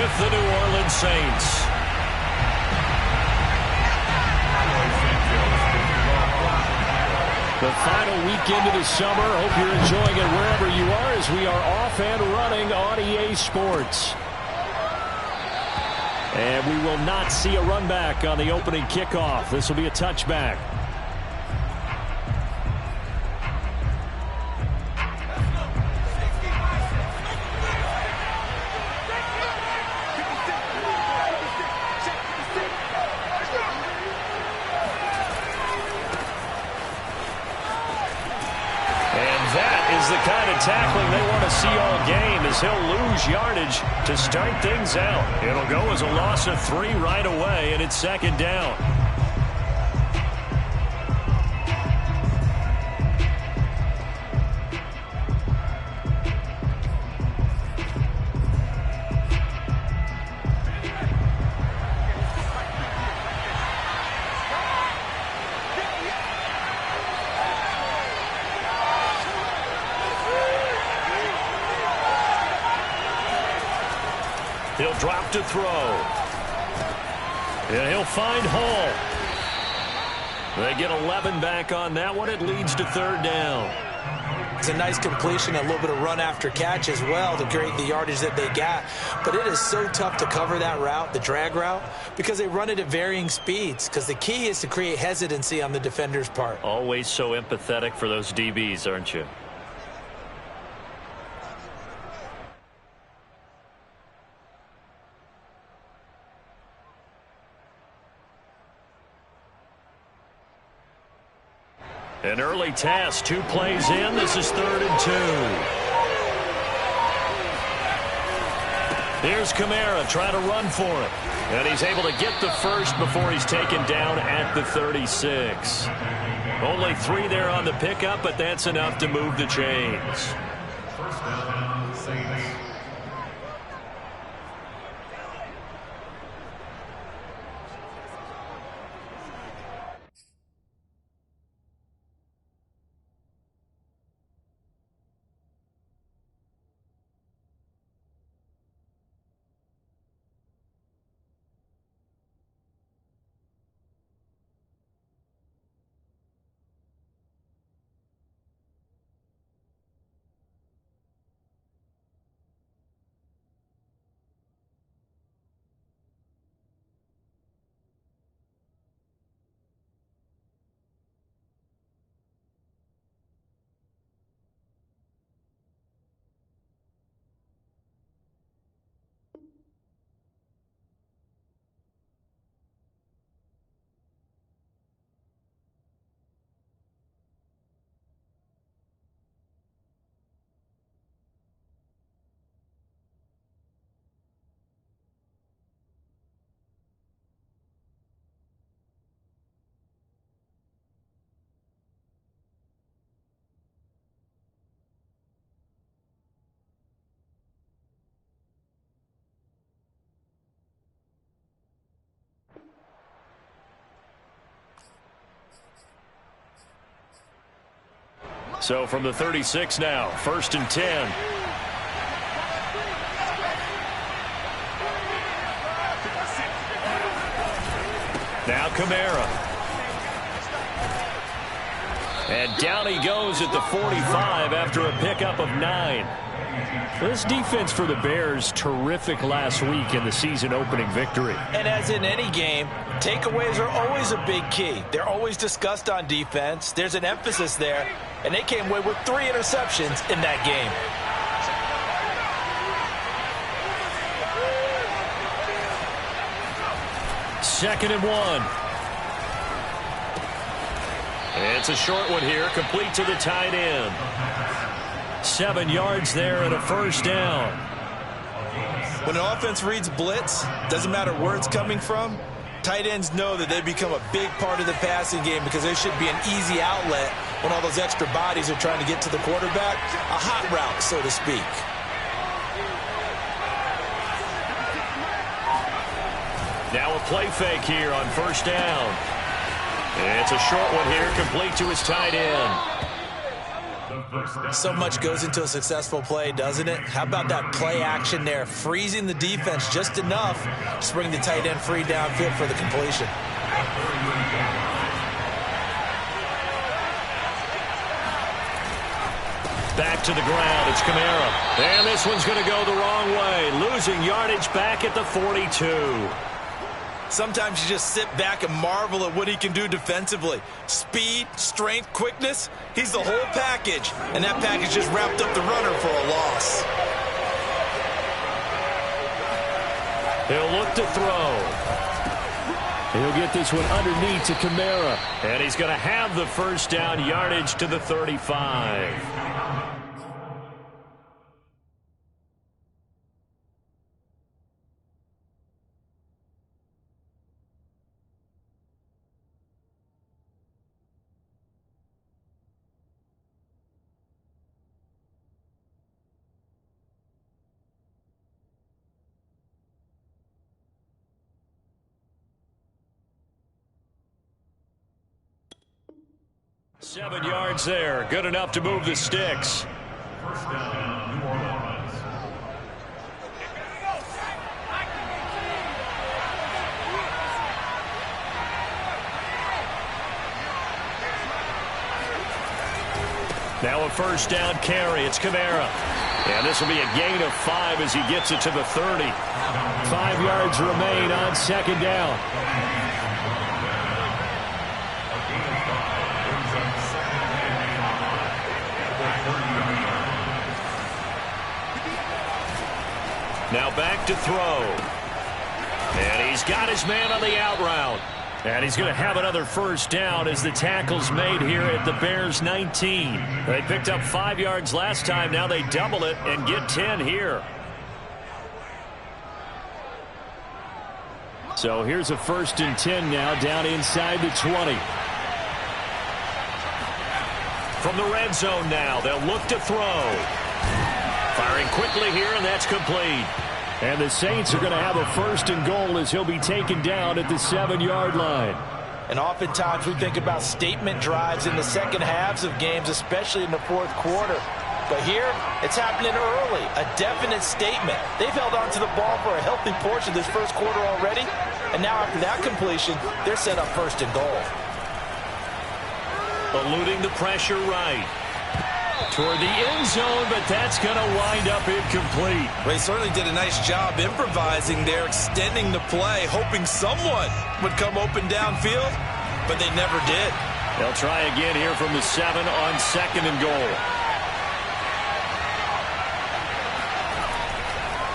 with the New Orleans Saints. The final weekend of the summer. Hope you're enjoying it wherever you are as we are off and running on EA Sports. And we will not see a run back on the opening kickoff. This will be a touchback. The kind of tackling they want to see all game as he'll lose yardage to start things out. It'll go as a loss of 3 right away, and it's second down. He'll drop to throw. And he'll find Hall. They get 11 back on that one. It leads to third down. It's a nice completion, a little bit of run after catch as well to create the yardage that they got. But it is so tough to cover that route, the drag route, because they run it at varying speeds. Because the key is to create hesitancy on the defender's part. Always so empathetic for those DBs, aren't you? An early task, 2 plays in. This is 3rd and 2. Here's Kamara trying to run for it. And he's able to get the first before he's taken down at the 36. Only 3 there on the pickup, but that's enough to move the chains. First down, Saints. So from the 36 now, 1st and 10. Now Kamara. And down he goes at the 45 after a pickup of 9. This defense for the Bears, terrific last week in the season opening victory. And as in any game, takeaways are always a big key. They're always discussed on defense. There's an emphasis there, and they came away with 3 interceptions in that game. Second and 1. It's a short one here, complete to the tight end. 7 yards there and a first down. When an offense reads blitz, doesn't matter where it's coming from, tight ends know that they become a big part of the passing game because there should be an easy outlet when all those extra bodies are trying to get to the quarterback. A hot route, so to speak. Now a play fake here on first down. It's a short one here, complete to his tight end. So much goes into a successful play, doesn't it? How about that play action there, freezing the defense just enough to bring the tight end free downfield for the completion. Back to the ground, it's Kamara. And this one's going to go the wrong way, losing yardage back at the 42. Sometimes you just sit back and marvel at what he can do defensively. Speed, strength, quickness, he's the whole package. And that package just wrapped up the runner for a loss. He'll look to throw. He'll get this one underneath to Kamara. And he's going to have the first down, yardage to the 35. Seven yards there. Good enough to move the sticks. First down, New Orleans. Now a first down carry. It's Kamara. And this will be a gain of 5 as he gets it to the 30. 5 yards remain on second down. Now back to throw. And he's got his man on the out route. And he's going to have another first down as the tackle's made here at the Bears 19. They picked up 5 yards last time. Now they double it and get 10 here. So here's a 1st and 10 now down inside the 20. From the red zone now, they'll look to throw. Firing quickly here, and that's complete. And the Saints are going to have a 1st and goal as he'll be taken down at the 7-yard line. And oftentimes we think about statement drives in the second halves of games, especially in the fourth quarter. But here, it's happening early, a definite statement. They've held on to the ball for a healthy portion of this first quarter already. And now after that completion, they're set up 1st and goal. Eluding the pressure right. Toward the end zone, but that's going to wind up incomplete. They certainly did a nice job improvising there, extending the play, hoping someone would come open downfield, but they never did. They'll try again here from the 7 on 2nd and goal.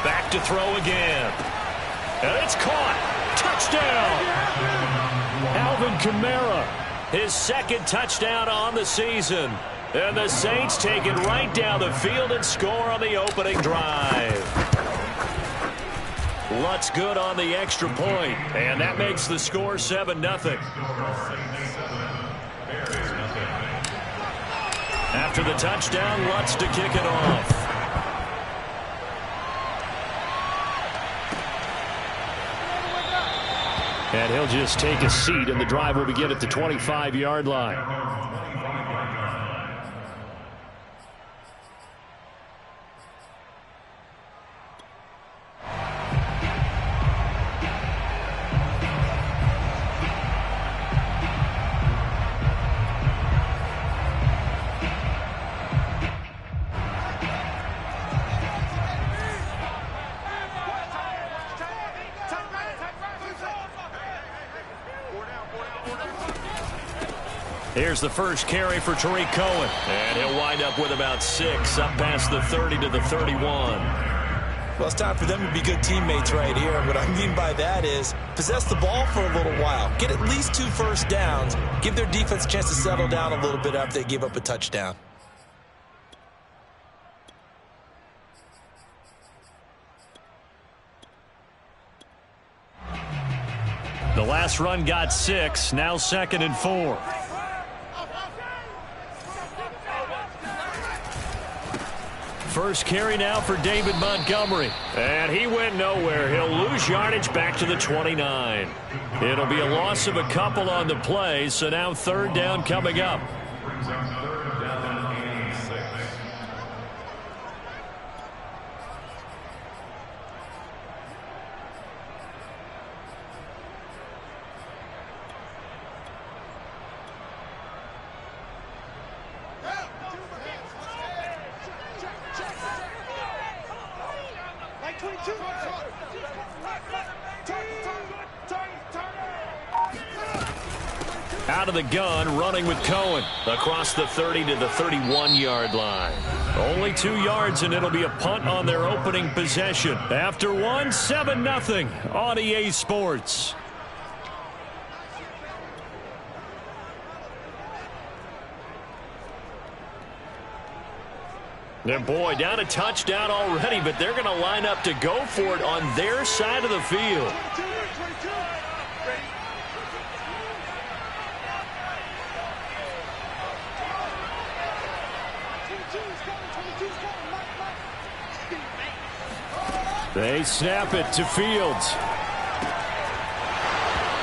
Back to throw again. And it's caught. Touchdown. Alvin Kamara, his 2nd touchdown on the season. And the Saints take it right down the field and score on the opening drive. Lutz good on the extra point, and that makes the score 7-0. After the touchdown, Lutz to kick it off. And he'll just take a seat, and the drive will begin at the 25-yard line. Here's the first carry for Tariq Cohen. And he'll wind up with about 6 up past the 30 to the 31. Well, it's time for them to be good teammates right here. What I mean by that is possess the ball for a little while. Get at least 2 first downs. Give their defense a chance to settle down a little bit after they give up a touchdown. The last run got 6. Now 2nd and 4. First carry now for David Montgomery. And he went nowhere. He'll lose yardage back to the 29. It'll be a loss of a couple on the play, so now 3rd down coming up. Brings up 3rd down and 6. Out of the gun, running with Cohen. Across the 30 to the 31-yard line. Only 2 yards, and it'll be a punt on their opening possession. After one, 7-0 on EA Sports. And boy, down a touchdown already, but they're going to line up to go for it on their side of the field. They snap it to Fields.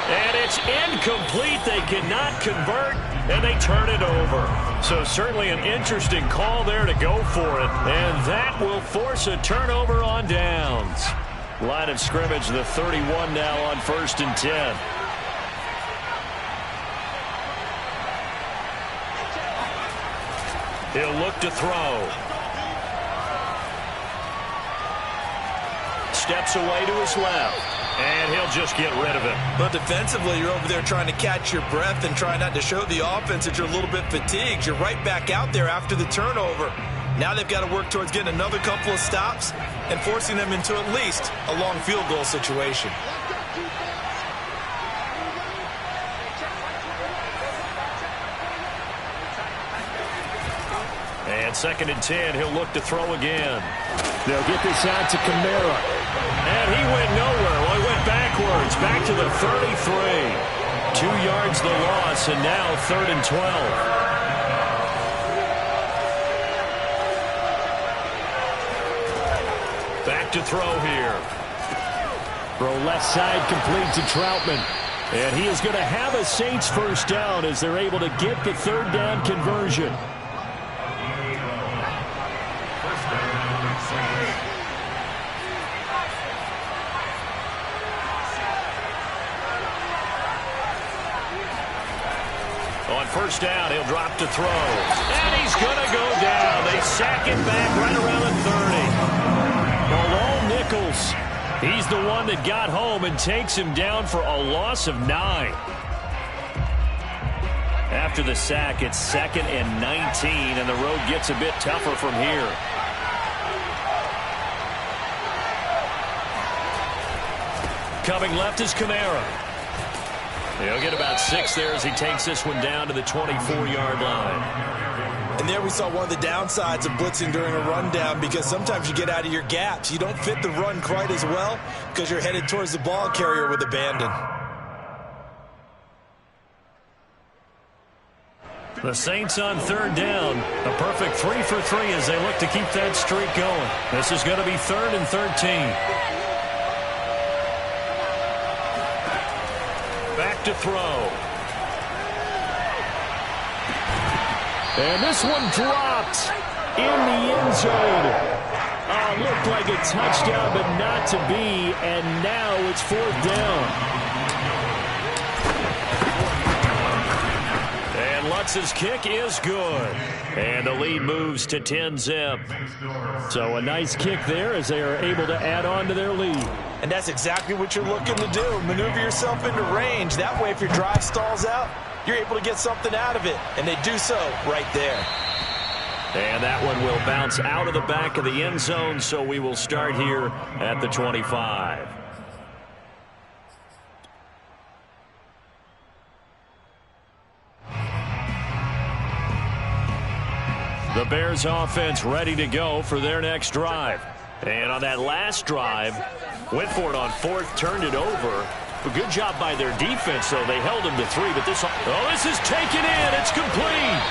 And it's incomplete. They cannot convert, and they turn it over. So certainly an interesting call there to go for it. And that will force a turnover on downs. Line of scrimmage, the 31 now on 1st and 10. He'll look to throw. Steps away to his left. And he'll just get rid of it. But defensively, you're over there trying to catch your breath and try not to show the offense that you're a little bit fatigued. You're right back out there after the turnover. Now they've got to work towards getting another couple of stops and forcing them into at least a long field goal situation. And 2nd and 10, he'll look to throw again. They'll get this out to Kamara. And he went nowhere. Well, he went backwards, back to the 33. 2 yards the loss, and now 3rd and 12. Back to throw here. Throw left side complete to Troutman. And he is going to have a Saints first down as they're able to get the 3rd down conversion. On 1st down, he'll drop to throw. And he's going to go down. They sack him back right around the 30. Malone Nichols, he's the one that got home and takes him down for a loss of 9. After the sack, it's 2nd and 19, and the road gets a bit tougher from here. Coming left is Kamara. He'll get about 6 there as he takes this one down to the 24-yard line. And there we saw one of the downsides of blitzing during a rundown, because sometimes you get out of your gaps. You don't fit the run quite as well because you're headed towards the ball carrier with abandon. The Saints on 3rd down. A perfect 3 for 3 as they look to keep that streak going. This is going to be 3rd and 13. Back to throw. And this one dropped in the end zone. Looked like a touchdown, but not to be. And now it's 4th down. And Lutz's kick is good. And the lead moves to 10-zip. So a nice kick there as they are able to add on to their lead. And that's exactly what you're looking to do. Maneuver yourself into range. That way, if your drive stalls out, you're able to get something out of it. And they do so right there. And that one will bounce out of the back of the end zone, so we will start here at the 25. The Bears offense ready to go for their next drive. And on that last drive, went for it on 4th, turned it over. A good job by their defense, though. They held them to 3, but this is taken in. It's complete.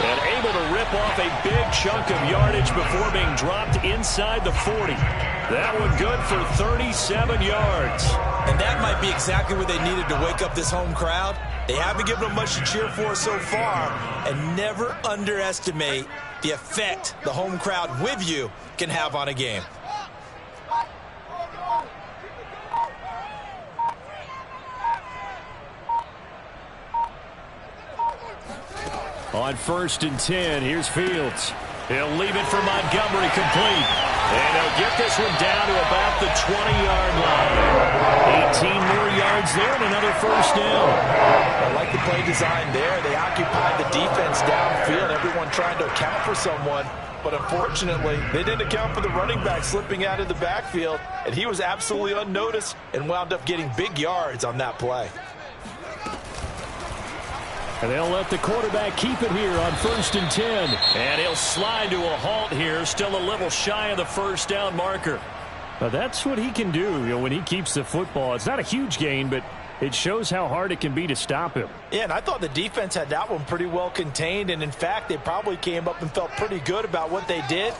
And able to rip off a big chunk of yardage before being dropped inside the 40. That one good for 37 yards. And that might be exactly what they needed to wake up this home crowd. They haven't given them much to cheer for so far, and never underestimate the effect the home crowd with you can have on a game. On 1st and 10, here's Fields. He'll leave it for Montgomery complete. And he'll get this one down to about the 20-yard line. 18 more yards there and another first down. I like the play design there. They occupied the defense downfield, everyone trying to account for someone. But unfortunately, they didn't account for the running back slipping out of the backfield, and he was absolutely unnoticed and wound up getting big yards on that play. And they'll let the quarterback keep it here on 1st and 10. And he'll slide to a halt here, still a little shy of the first down marker. But that's what he can do, when he keeps the football. It's not a huge gain, but it shows how hard it can be to stop him. Yeah, and I thought the defense had that one pretty well contained. And, in fact, they probably came up and felt pretty good about what they did.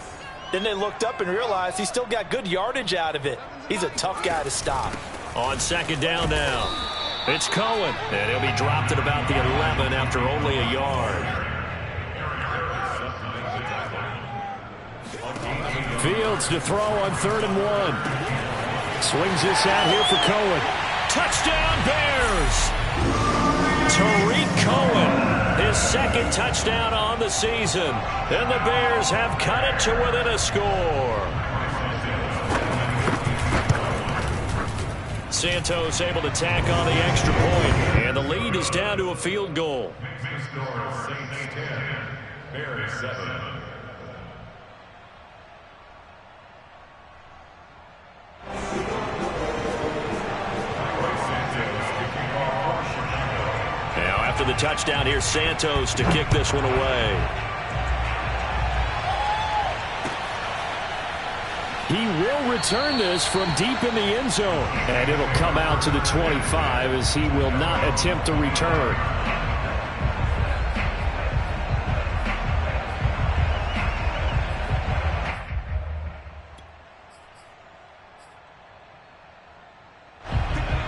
Then they looked up and realized he still got good yardage out of it. He's a tough guy to stop. On 2nd down now. It's Cohen, and he'll be dropped at about the 11 after only a yard. Fields to throw on 3rd and 1. Swings this out here for Cohen. Touchdown, Bears! Tariq Cohen, his 2nd touchdown on the season. And the Bears have cut it to within a score. Santos able to tack on the extra point, and the lead is down to a field goal. Saints 10, Bears 7. Now after the touchdown, here's Santos to kick this one away. He will return this from deep in the end zone. And it'll come out to the 25 as he will not attempt to return.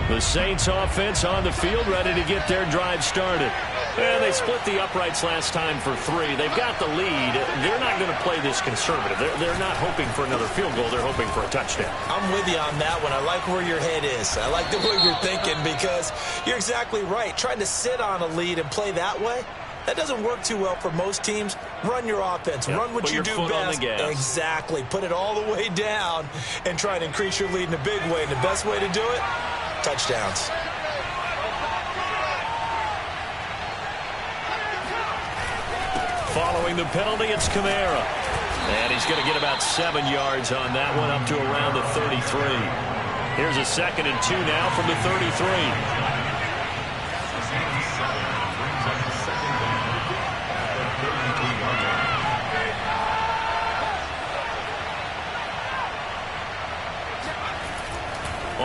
The Saints offense on the field ready to get their drive started. And they split the uprights last time for 3. They've got the lead. They're not going to play this conservative. They're not hoping for another field goal. They're hoping for a touchdown. I'm with you on that one. I like where your head is. I like the way you're thinking because you're exactly right. Trying to sit on a lead and play that way, that doesn't work too well for most teams. Run your offense. Yep. Run what you do best. Exactly. Put it all the way down and try to increase your lead in a big way. And the best way to do it, touchdowns. Following the penalty, it's Kamara. And he's going to get about 7 yards on that one, up to around the 33. Here's a 2nd and 2 now from the 33.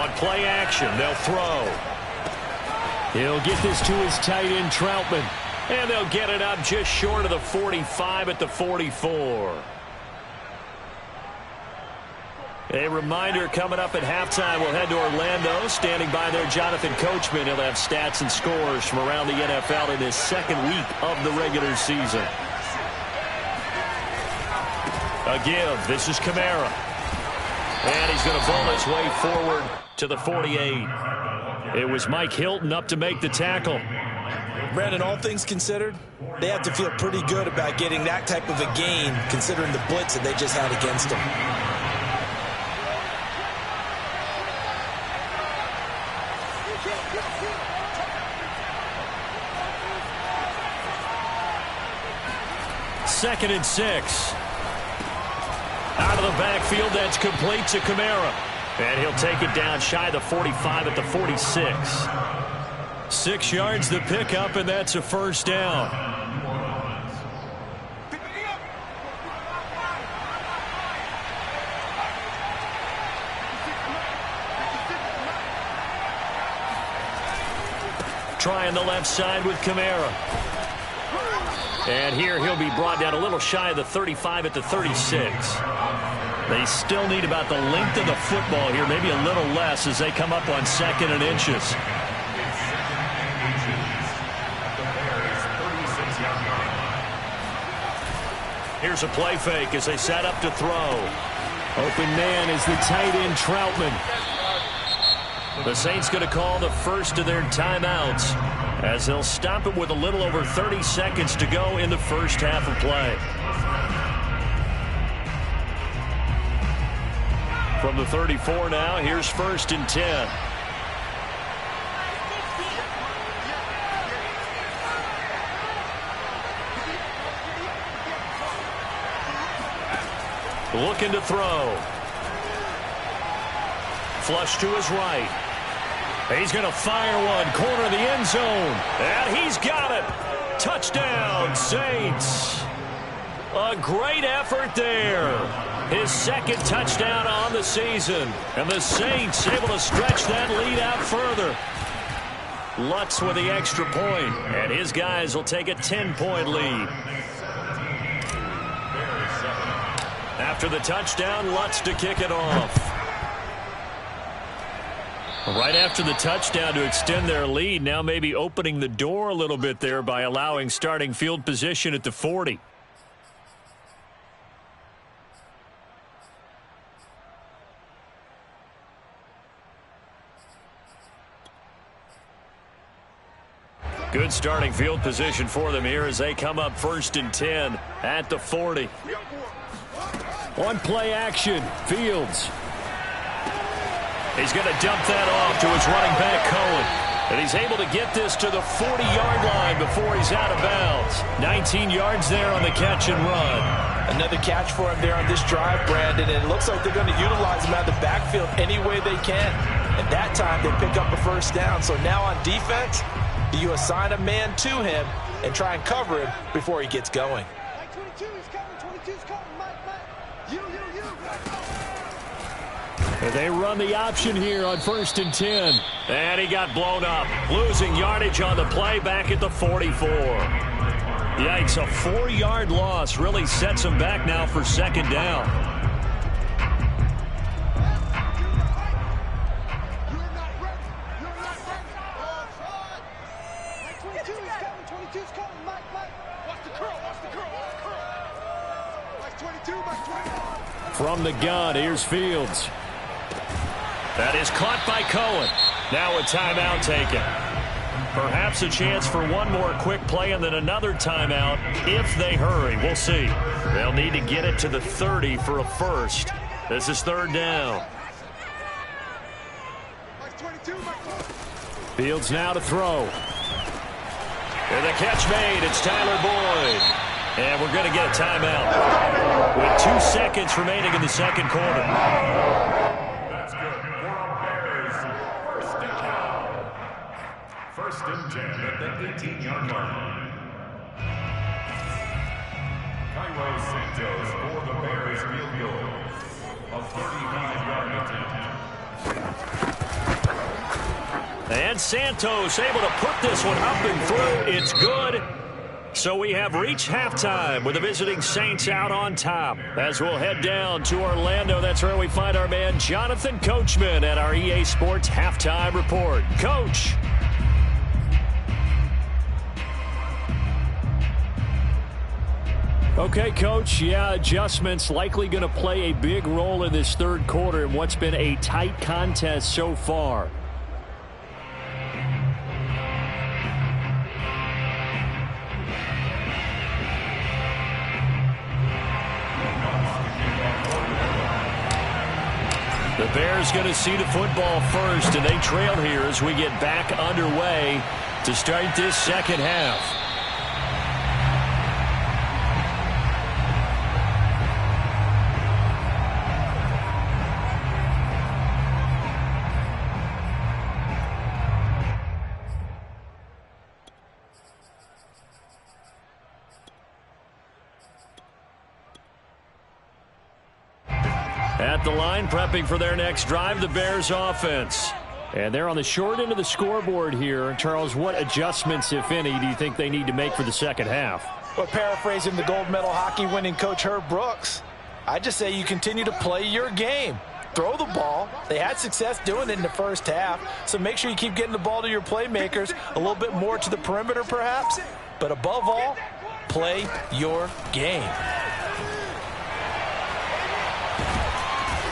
On play action, they'll throw. He'll get this to his tight end, Troutman. And they'll get it up just short of the 45 at the 44. A reminder coming up at halftime, we'll head to Orlando. Standing by there, Jonathan Coachman. He'll have stats and scores from around the NFL in his 2nd week of the regular season. A give. This is Kamara. And he's going to bowl his way forward to the 48. It was Mike Hilton up to make the tackle. Brandon, all things considered, they have to feel pretty good about getting that type of a gain considering the blitz that they just had against them. Second and 6. Out of the backfield, that's complete to Kamara. And he'll take it down shy of the 45 at the 46. 6 yards the pickup, and that's a first down. Trying the left side with Kamara. And here he'll be brought down a little shy of the 35 at the 36. They still need about the length of the football here, maybe a little less as they come up on 2nd and inches. Here's a play fake as they set up to throw. Open man is the tight end, Troutman. The Saints going to call the first of their timeouts as they'll stop it with a little over 30 seconds to go in the first half of play. From the 34 now, here's 1st and 10. Looking to throw. Flush to his right. He's going to fire one. Corner of the end zone. And he's got it. Touchdown, Saints. A great effort there. His 2nd touchdown on the season. And the Saints able to stretch that lead out further. Lutz with the extra point. And his guys will take a 10-point lead. After the touchdown, Lutz to kick it off. Right after the touchdown to extend their lead, now maybe opening the door a little bit there by allowing starting field position at the 40. Good starting field position for them here as they come up 1st and 10 at the 40. On play action, Fields. He's going to dump that off to his running back, Cohen. And he's able to get this to the 40-yard line before he's out of bounds. 19 yards there on the catch and run. Another catch for him there on this drive, Brandon. And it looks like they're going to utilize him out of the backfield any way they can. And that time they pick up a 1st down. So now on defense, you assign a man to him and try and cover him before he gets going. They run the option here on 1st and 10. And he got blown up. Losing yardage on the play back at the 44. Yikes, a 4-yard loss really sets him back now for 2nd down. From the gun, here's Fields. That is caught by Cohen. Now a timeout taken. Perhaps a chance for one more quick play and then another timeout if they hurry. We'll see. They'll need to get it to the 30 for a first. This is 3rd down. Fields now to throw. And the catch made. It's Tyler Boyd. And we're going to get a timeout with 2 seconds remaining in the 2nd quarter. That's good. First and 10 at the 18-yard line. Cairo Santos for the Bears field goal. A 35-yard attempt. And Santos able to put this one up and through. It's good. So we have reached halftime with the visiting Saints out on top. As we'll head down to Orlando, that's where we find our man Jonathan Coachman at our EA Sports Halftime Report. Coach. Okay, Coach. Yeah, adjustments likely going to play a big role in this 3rd quarter in what's been a tight contest so far. The Bears going to see the football first, and they trail here as we get back underway to start this 2nd half. At the line, prepping for their next drive, the Bears offense. And they're on the short end of the scoreboard here. Charles, what adjustments, if any, do you think they need to make for the 2nd half? Well, paraphrasing the gold medal hockey winning coach Herb Brooks, I just say you continue to play your game. Throw the ball. They had success doing it in the 1st half, so make sure you keep getting the ball to your playmakers, a little bit more to the perimeter perhaps, but above all, play your game.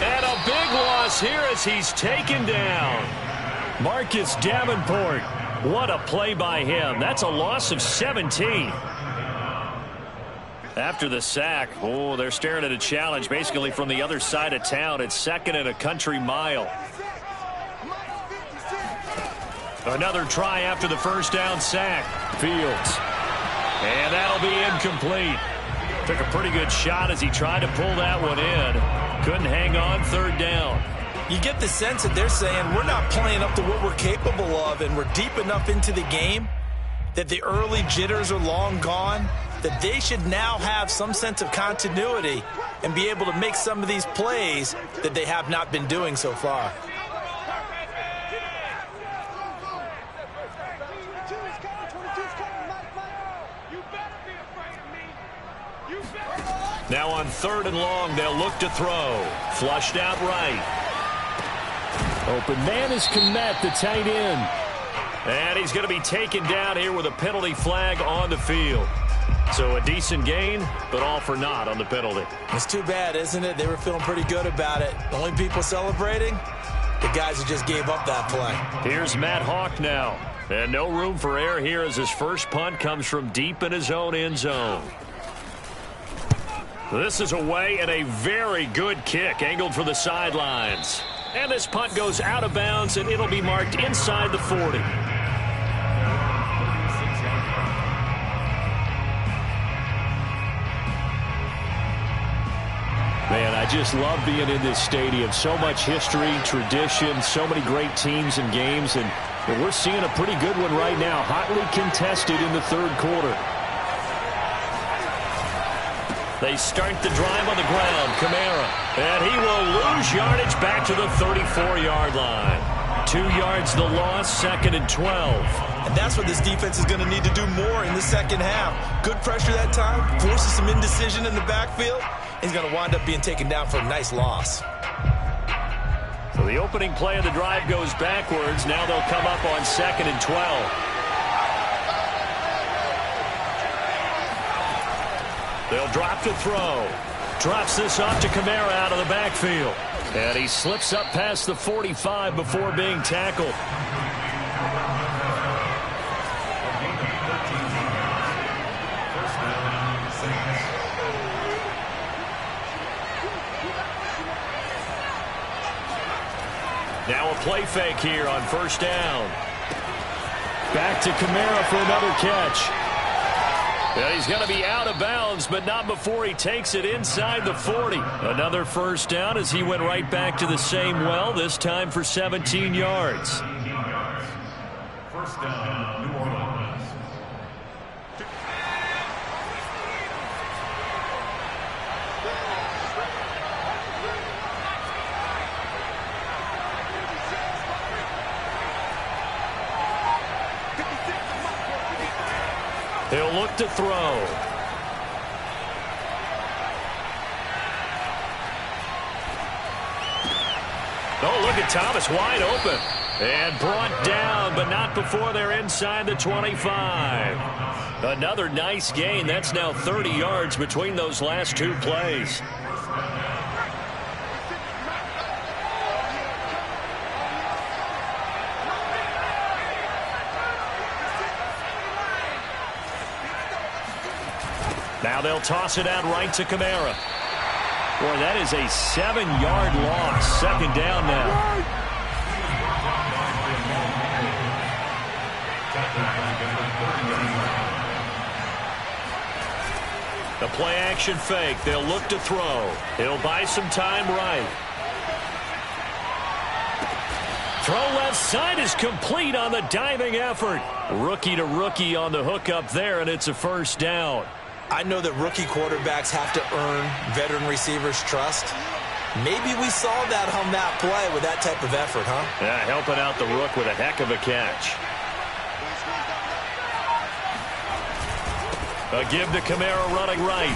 And a big loss here as he's taken down. Marcus Davenport. What a play by him. That's a loss of 17. After the sack, oh, they're staring at a challenge basically from the other side of town. It's 2nd and a country mile. Another try after the first down sack. Fields. And that'll be incomplete. Took a pretty good shot as he tried to pull that one in. Couldn't hang on, 3rd down. You get the sense that they're saying we're not playing up to what we're capable of, and we're deep enough into the game that the early jitters are long gone, that they should now have some sense of continuity and be able to make some of these plays that they have not been doing so far. Now on 3rd and long, they'll look to throw. Flushed out right. Open man is Kmet, the tight end. And he's going to be taken down here with a penalty flag on the field. So a decent gain, but all for naught on the penalty. It's too bad, isn't it? They were feeling pretty good about it. The only people celebrating, the guys who just gave up that play. Here's Matt Hawk now. And no room for error here as his first punt comes from deep in his own end zone. This is away and a very good kick angled for the sidelines. And this punt goes out of bounds, and it'll be marked inside the 40. Man, I just love being in this stadium. So much history, tradition, so many great teams and games, and we're seeing a pretty good one right now. Hotly contested in the 3rd quarter. They start the drive on the ground. Kamara. And he will lose yardage back to the 34-yard line. 2 yards the loss, 2nd and 12. And that's what this defense is going to need to do more in the second half. Good pressure that time. Forces some indecision in the backfield. He's going to wind up being taken down for a nice loss. So the opening play of the drive goes backwards. Now they'll come up on 2nd and 12. They'll drop to throw. Drops this off to Kamara out of the backfield. And he slips up past the 45 before being tackled. Now a play fake here on 1st down. Back to Kamara for another catch. And he's going to be out of bounds, but not before he takes it inside the 40. Another 1st down as he went right back to the same well, this time for 17 yards. 1st down, New Orleans. He'll look to throw. Oh, look at Thomas wide open. And brought down, but not before they're inside the 25. Another nice gain. That's now 30 yards between those last 2 plays. Now they'll toss it out right to Kamara. Boy, that is a 7-yard loss. 2nd down now. The play action fake. They'll look to throw. He'll buy some time right. Throw left side is complete on the diving effort. Rookie to rookie on the hook up there, and it's a 1st down. I know that rookie quarterbacks have to earn veteran receivers' trust. Maybe we saw that on that play with that type of effort, huh? Yeah, helping out the rook with a heck of a catch. A give to Kamara running right.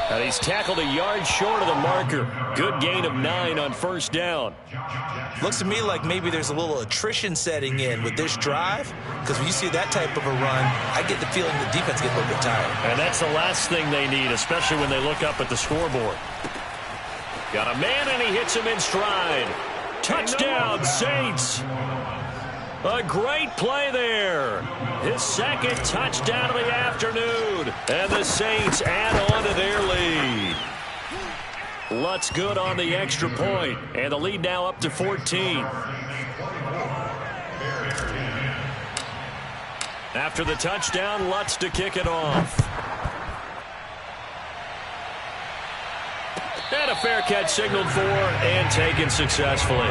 And he's tackled a yard short of the marker. Good gain of 9 on 1st down. Looks to me like maybe there's a little attrition setting in with this drive, because when you see that type of a run, I get the feeling the defense gets a little bit tired. And that's the last thing they need, especially when they look up at the scoreboard. Got a man, and he hits him in stride. Touchdown, Saints. A great play there. His second touchdown of the afternoon. And the Saints add on to their lead. Lutz good on the extra point. And the lead now up to 14. After the touchdown, Lutz to kick it off. And a fair catch signaled for and taken successfully.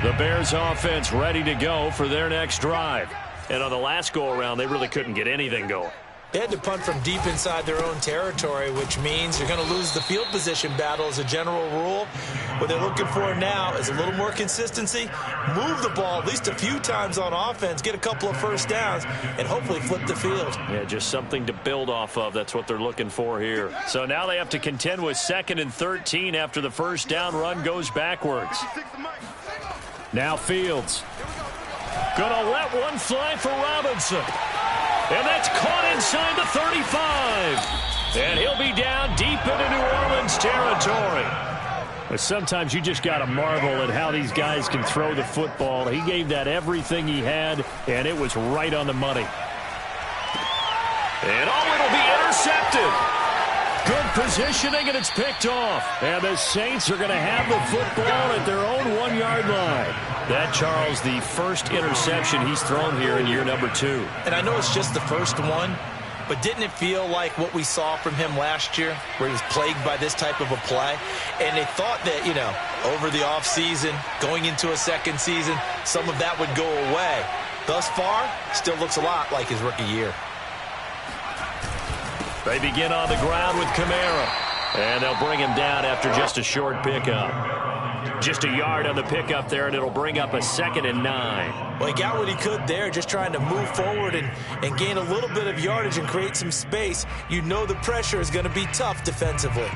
The Bears offense ready to go for their next drive. And on the last go-around, they really couldn't get anything going. They had to punt from deep inside their own territory, which means you're going to lose the field position battle as a general rule. What they're looking for now is a little more consistency, move the ball at least a few times on offense, get a couple of first downs, and hopefully flip the field. Yeah, just something to build off of. That's what they're looking for here. So now they have to contend with 2nd and 13 after the first down run goes backwards. Now Fields. Gonna let one fly for Robinson. And that's caught inside the 35. And he'll be down deep into New Orleans territory. But sometimes you just got to marvel at how these guys can throw the football. He gave that everything he had, and it was right on the money. And it'll be intercepted. Good positioning, and it's picked off. And the Saints are going to have the football at their own 1-yard line. That, Charles, the first interception he's thrown here in year number 2. And I know it's just the first one, but didn't it feel like what we saw from him last year, where he was plagued by this type of a play? And they thought that, over the offseason, going into a second season, some of that would go away. Thus far, still looks a lot like his rookie year. They begin on the ground with Kamara. And they'll bring him down after just a short pickup. Just a yard on the pickup there, and it'll bring up a 2nd and 9. Well, he got what he could there, just trying to move forward and gain a little bit of yardage and create some space. You know the pressure is going to be tough defensively.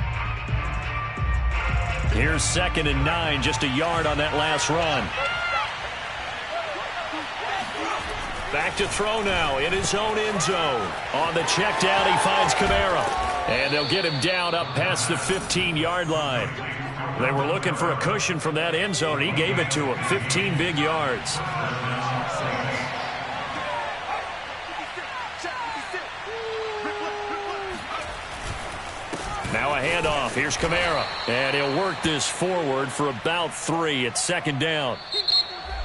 Here's 2nd and 9, just a yard on that last run. Back to throw now in his own end zone. On the check down, he finds Kamara. And they'll get him down up past the 15-yard line. They were looking for a cushion from that end zone. He gave it to him. 15 big yards. Now a handoff. Here's Kamara. And he'll work this forward for about 3 at 2nd down.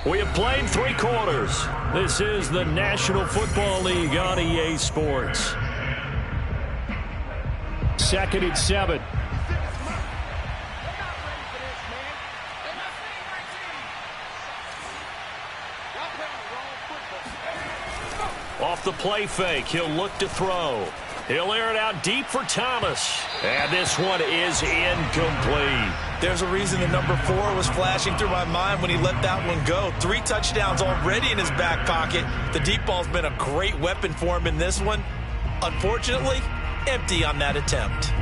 We have played 3 quarters. This is the National Football League on EA Sports. 2nd and 7. Off the play fake, he'll look to throw. He'll air it out deep for Thomas. And this one is incomplete. There's a reason the number 4 was flashing through my mind when he let that one go. 3 touchdowns already in his back pocket. The deep ball's been a great weapon for him in this one. Unfortunately, empty on that attempt.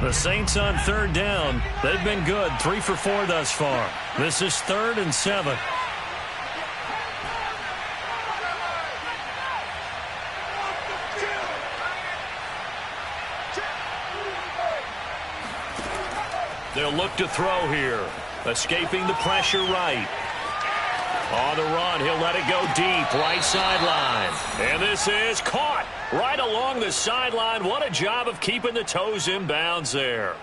The Saints on 3rd down. They've been good. 3 for 4 thus far. This is 3rd and 7. They'll look to throw here. Escaping the pressure right. On the run, he'll let it go deep. Right sideline. And this is caught right along the sideline. What a job of keeping the toes in bounds there.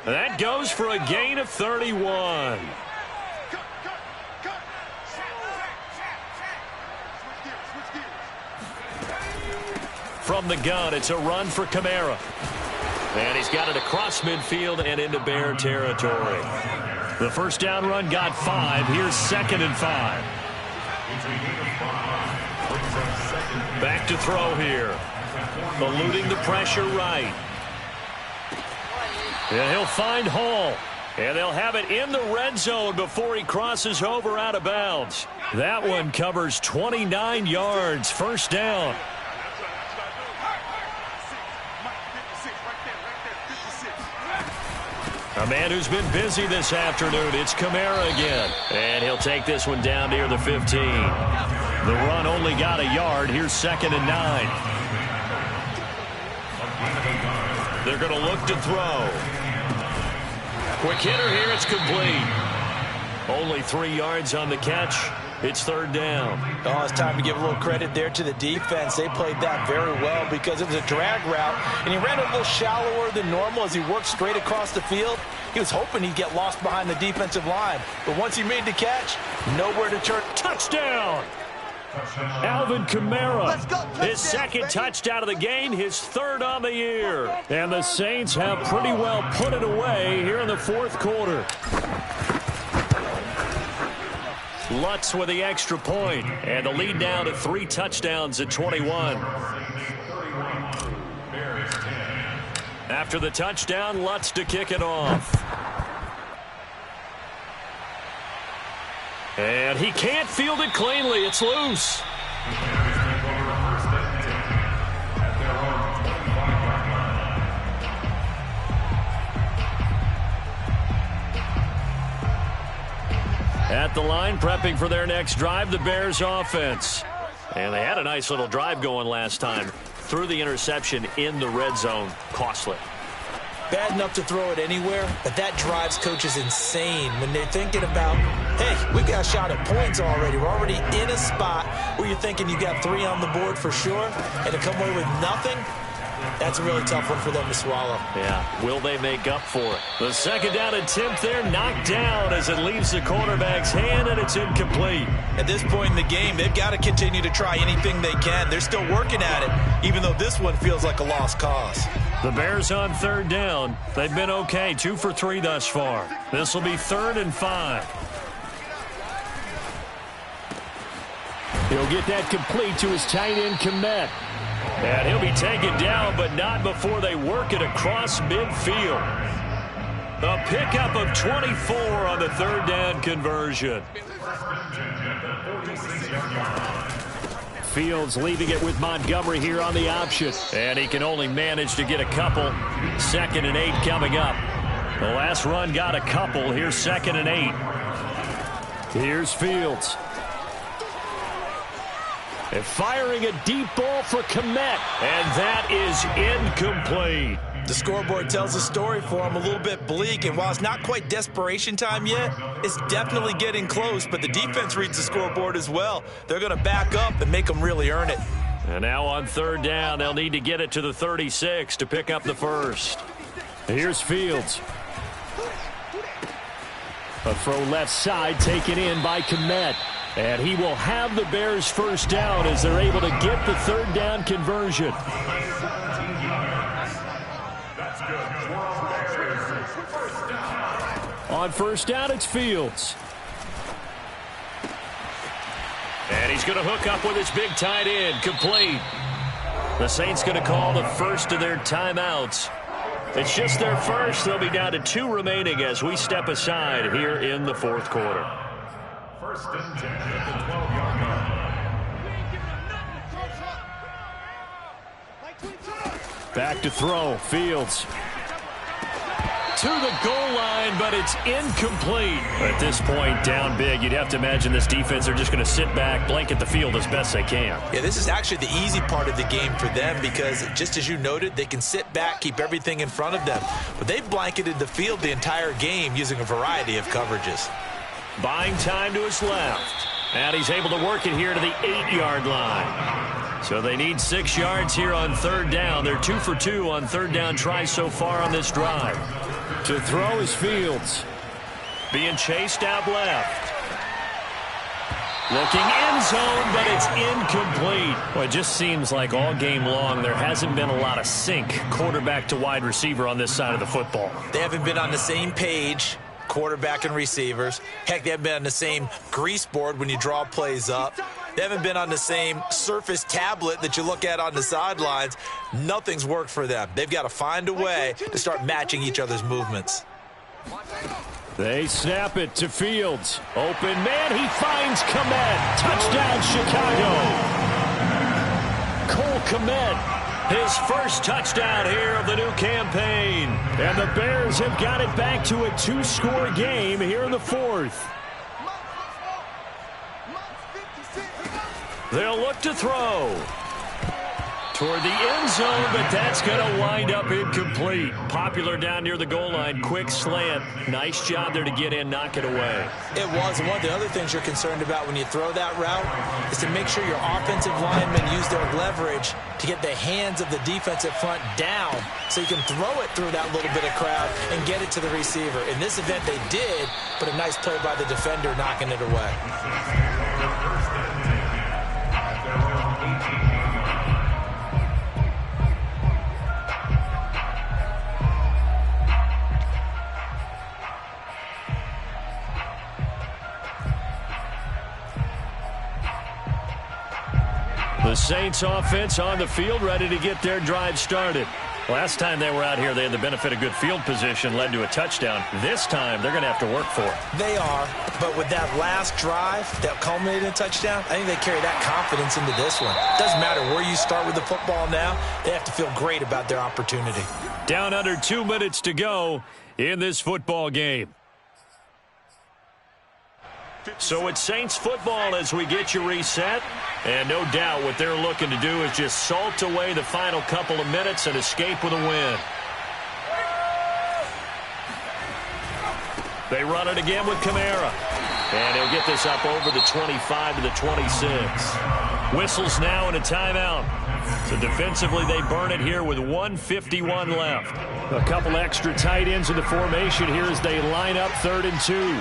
That goes for a gain of 31. From the gun, it's a run for Kamara. And he's got it across midfield and into Bear territory. The first down run got 5. Here's 2nd and 5. Back to throw here. Eluding the pressure right. And he'll find Hall. And they'll have it in the red zone before he crosses over out of bounds. That one covers 29 yards. First down. A man who's been busy this afternoon, it's Kamara again. And he'll take this one down near the 15. The run only got a yard. Here's 2nd and 9. They're going to look to throw. Quick hitter here. It's complete. Only 3 yards on the catch. It's 3rd down. Oh, it's time to give a little credit there to the defense. They played that very well because it was a drag route, and he ran a little shallower than normal as he worked straight across the field. He was hoping he'd get lost behind the defensive line, but once he made the catch, nowhere to turn. Touchdown! Alvin Kamara, his 2nd touchdown of the game, his 3rd on the year. And the Saints have pretty well put it away here in the 4th quarter. Lutz with the extra point, and the lead down to 3 touchdowns at 21. After the touchdown, Lutz to kick it off. And he can't field it cleanly. It's loose. At the line, prepping for their next drive, the Bears offense. And they had a nice little drive going last time. Threw the interception in the red zone. Costly. Bad enough to throw it anywhere, but that drives coaches insane when they're thinking about, hey, we got a shot at points already. We're already in a spot where you're thinking you got 3 on the board for sure, and to come away with nothing, that's a really tough one for them to swallow. Yeah, will they make up for it? The 2nd down attempt there knocked down as it leaves the quarterback's hand, and it's incomplete. At this point in the game, they've got to continue to try anything they can. They're still working at it, even though this one feels like a lost cause. The Bears on 3rd down. They've been okay, 2 for 3 thus far. This will be 3rd and 5. He'll get that complete to his tight end, Komet. And he'll be taken down, but not before they work it across midfield. A pickup of 24 on the 3rd down conversion. Fields leaving it with Montgomery here on the option. And he can only manage to get a couple. 2nd and 8 coming up. The last run got a couple. Here's 2nd and 8. Here's Fields. And firing a deep ball for Komet. And that is incomplete. The scoreboard tells a story for him, a little bit bleak, and while it's not quite desperation time yet, it's definitely getting close, but the defense reads the scoreboard as well. They're going to back up and make them really earn it. And now on 3rd down, they'll need to get it to the 36 to pick up the first. Here's Fields. A throw left side taken in by Komet. And he will have the Bears first down as they're able to get the 3rd down conversion. On 1st down, it's Fields. And he's going to hook up with his big tight end, complete. The Saints going to call the first of their timeouts. It's just their first. They'll be down to 2 remaining as we step aside here in the 4th quarter. 1st and 10 at the 12-yard line. Back to throw, Fields. To the goal line, but it's incomplete. At this point, down big, you'd have to imagine this defense are just going to sit back, blanket the field as best they can. Yeah, this is actually the easy part of the game for them because, just as you noted, they can sit back, keep everything in front of them. But they've blanketed the field the entire game using a variety of coverages. Buying time to his left. And he's able to work it here to the 8-yard line. So they need 6 yards here on 3rd down. They're 2 for 2 on 3rd down tries so far on this drive. To throw is Fields. Being chased out left. Looking end zone, but it's incomplete. Well, it just seems like all game long there hasn't been a lot of sync quarterback to wide receiver on this side of the football. They haven't been on the same page, quarterback and receivers. Heck, they haven't been on the same grease board when you draw plays up. They haven't been on the same Surface tablet that you look at on the sidelines. Nothing's worked for them. They've got to find a way to start matching each other's movements. They snap it to Fields. Open man, he finds Komet. Touchdown, Chicago. Cole Komet, his first touchdown here of the new campaign. And the Bears have got it back to a 2-score game here in the 4th. They'll look to throw toward the end zone, but that's going to wind up incomplete. Popular down near the goal line. Quick slant. Nice job there to get in, knock it away. It was. One of the other things you're concerned about when you throw that route is to make sure your offensive linemen use their leverage to get the hands of the defensive front down so you can throw it through that little bit of crowd and get it to the receiver. In this event, they did, but a nice play by the defender knocking it away. The Saints offense on the field, ready to get their drive started. Last time they were out here, they had the benefit of good field position, led to a touchdown. This time, they're going to have to work for it. They are, but with that last drive that culminated in a touchdown, I think they carry that confidence into this one. Doesn't matter where you start with the football now, they have to feel great about their opportunity. Down under 2 minutes to go in this football game. So it's Saints football as we get you reset. And no doubt what they're looking to do is just salt away the final couple of minutes and escape with a win. They run it again with Kamara. And he'll get this up over the 25 to the 26. Whistles now and a timeout. So defensively they burn it here with 1:51 left. A couple extra tight ends in the formation here as they line up 3rd and 2.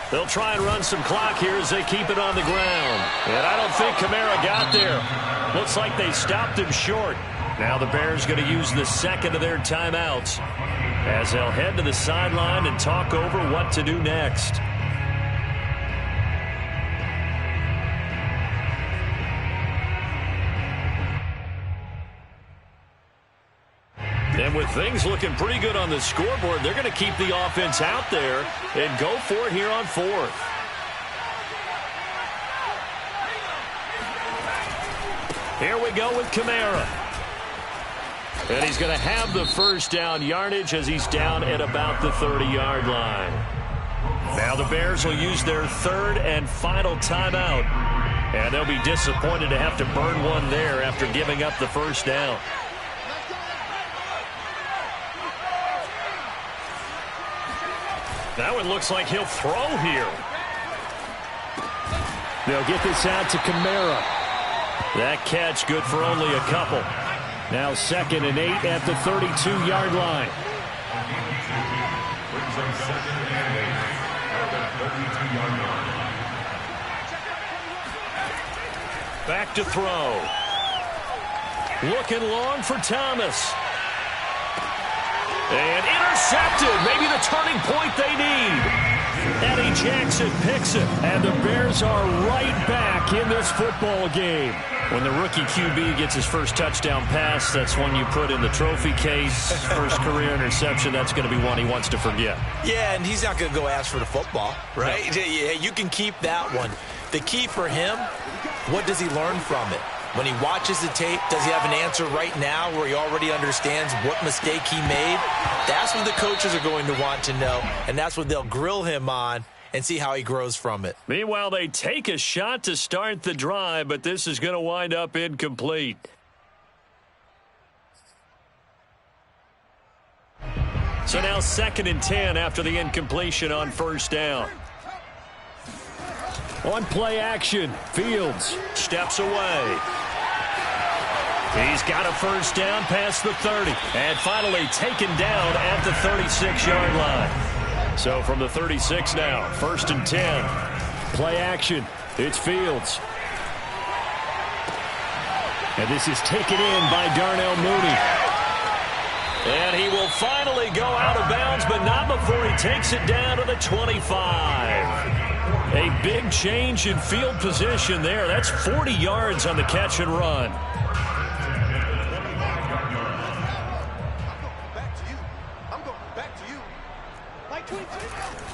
They'll try and run some clock here as they keep it on the ground. And I don't think Kamara got there. Looks like they stopped him short. Now the Bears going to use the second of their timeouts as they'll head to the sideline and talk over what to do next. And with things looking pretty good on the scoreboard, they're going to keep the offense out there and go for it here on 4th. Here we go with Kamara. And he's going to have the first down yardage as he's down at about the 30-yard line. Now the Bears will use their 3rd and final timeout. And they'll be disappointed to have to burn one there after giving up the first down. Now it looks like he'll throw here. They'll get this out to Kamara. That catch good for only a couple. Now 2nd and 8 at the 32-yard line. Back to throw. Looking long for Thomas. And intercepted. Maybe the turning point they need. Eddie Jackson picks it. And the Bears are right back in this football game. When the rookie QB gets his first touchdown pass, that's one you put in the trophy case. First career interception, that's going to be one he wants to forget. Yeah, and he's not going to go ask for the football, right? Yeah, you can keep that one. The key for him, what does he learn from it? When he watches the tape, does he have an answer right now where he already understands what mistake he made? That's what the coaches are going to want to know, and that's what they'll grill him on and see how he grows from it. Meanwhile, they take a shot to start the drive, but this is going to wind up incomplete. So now 2nd and 10 after the incompletion on first down. On play action, Fields steps away. He's got a first down past the 30. And finally taken down at the 36-yard line. So from the 36 now, 1st and 10. Play action, it's Fields. And this is taken in by Darnell Mooney. And he will finally go out of bounds, but not before he takes it down to the 25. A big change in field position there. That's 40 yards on the catch and run.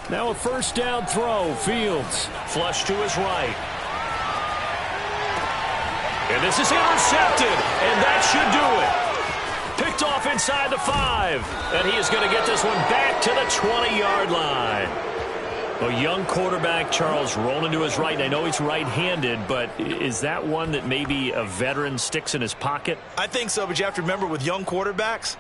Now a first down throw. Fields flush to his right. And this is intercepted, and that should do it. Picked off inside the 5. And he is going to get this one back to the 20-yard line. A young quarterback, Charles, rolling to his right. I know he's right-handed, but is that one that maybe a veteran sticks in his pocket? I think so, but you have to remember with young quarterbacks,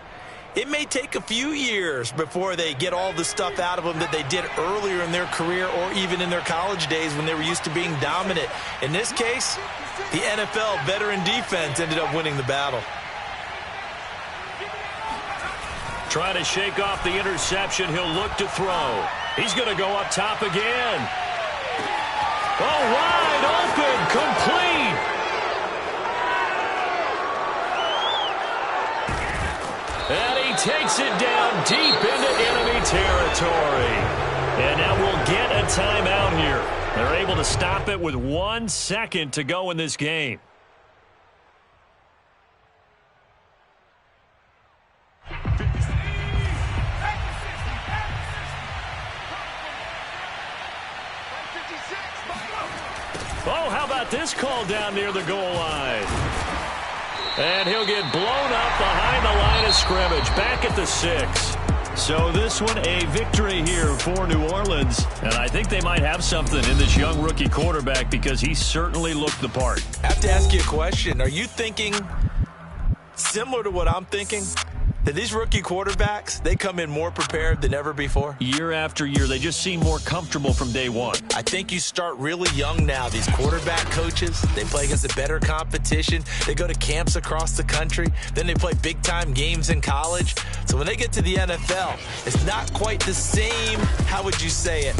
it may take a few years before they get all the stuff out of them that they did earlier in their career or even in their college days when they were used to being dominant. In this case, the NFL veteran defense ended up winning the battle. Trying to shake off the interception. He'll look to throw. He's going to go up top again. Oh, wide open, complete. And he takes it down deep into enemy territory. And now we'll get a timeout here. They're able to stop it with 1 second to go in this game. Oh, how about this call down near the goal line? And he'll get blown up behind the line of scrimmage, back at the 6. So this one a victory here for New Orleans. And I think they might have something in this young rookie quarterback because he certainly looked the part. I have to ask you a question. Are you thinking similar to what I'm thinking? That these rookie quarterbacks, they come in more prepared than ever before? Year after year, they just seem more comfortable from day one. I think you start really young now. These quarterback coaches, they play against a better competition. They go to camps across the country. Then they play big-time games in college. So when they get to the NFL, it's not quite the same, how would you say it,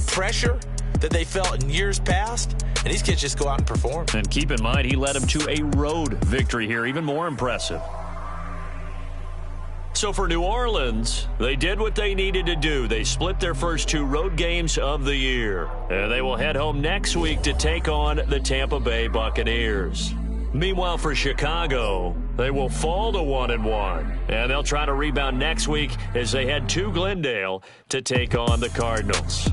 pressure that they felt in years past. And these kids just go out and perform. And keep in mind, he led them to a road victory here, even more impressive. So for New Orleans, they did what they needed to do. They split their first 2 road games of the year. And they will head home next week to take on the Tampa Bay Buccaneers. Meanwhile, for Chicago, they will fall to 1-1. And they'll try to rebound next week as they head to Glendale to take on the Cardinals.